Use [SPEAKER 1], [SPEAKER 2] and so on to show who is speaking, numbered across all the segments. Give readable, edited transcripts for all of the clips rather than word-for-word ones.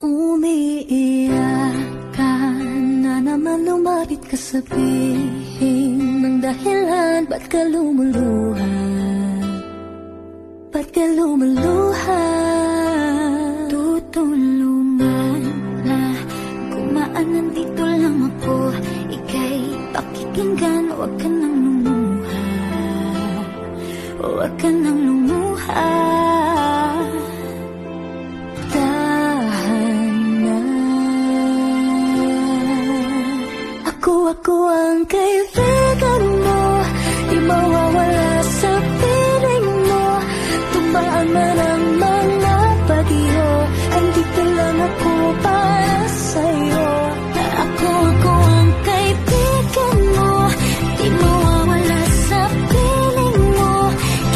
[SPEAKER 1] Umiiyak ka na naman, lumapit ka, sabihin ng dahilan. Ba't ka lumuluha? Ba't ka lumuluha? Tutulungan na gumaan, nandito lang ako. Ika'y pakikinggan, huwag ka nang lumuha. Huwag ka nang lumuha. Ako ang kaibigan mo, di mawawala sa piling mo. Tumaan man ang mga bagyo, andito lang ako para sa'yo. Ako ang kaibigan mo, di mawawala sa piling mo.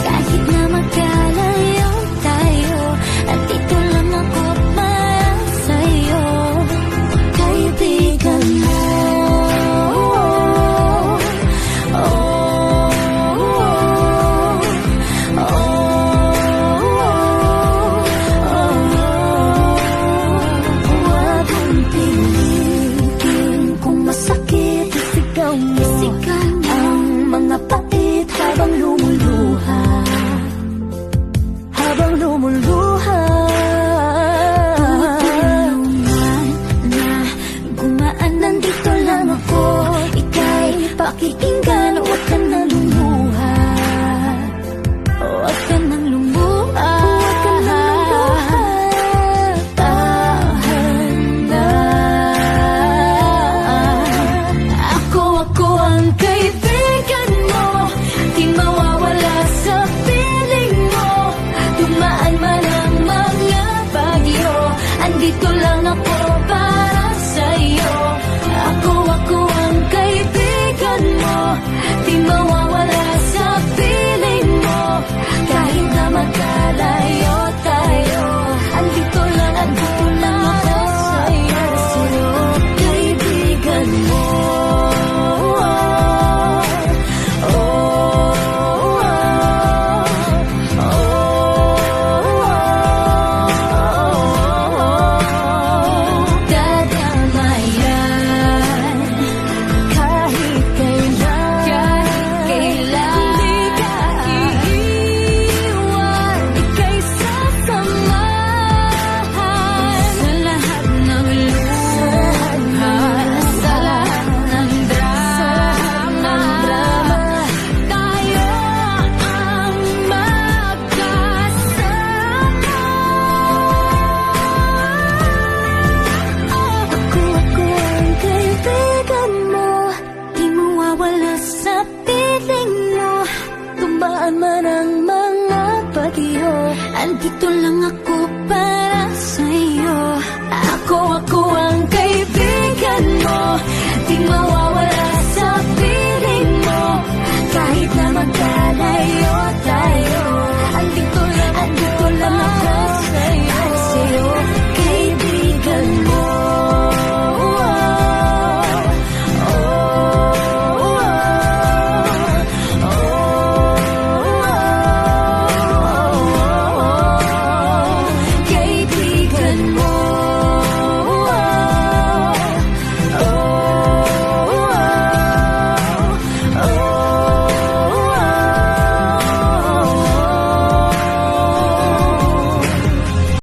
[SPEAKER 1] Kahit na magkalayo tayo, andito lang ako para sa'yo. Kaibigan mo. Habang lumuluha, tulungan na gumaan, nandito lang ako. Ika'y pakikinggan, huwag ka nang lumuha. Huwag ka nang lumuha. Tahan na. Ako ang kaibigan mo, di mawawala sa piling mo. Tumaan man ang mga bagyo, andito lang ako para sa'yo. Ako ang kaibigan mo, di mawawala sa piling mo. Kahit na magkalayo tayo, andito lang ako sa'yo. Kaibigan mo. Tumaan man ang mga bagyo, andito lang ako para sa'yo. Ako ang kaibigan mo, di mawawala.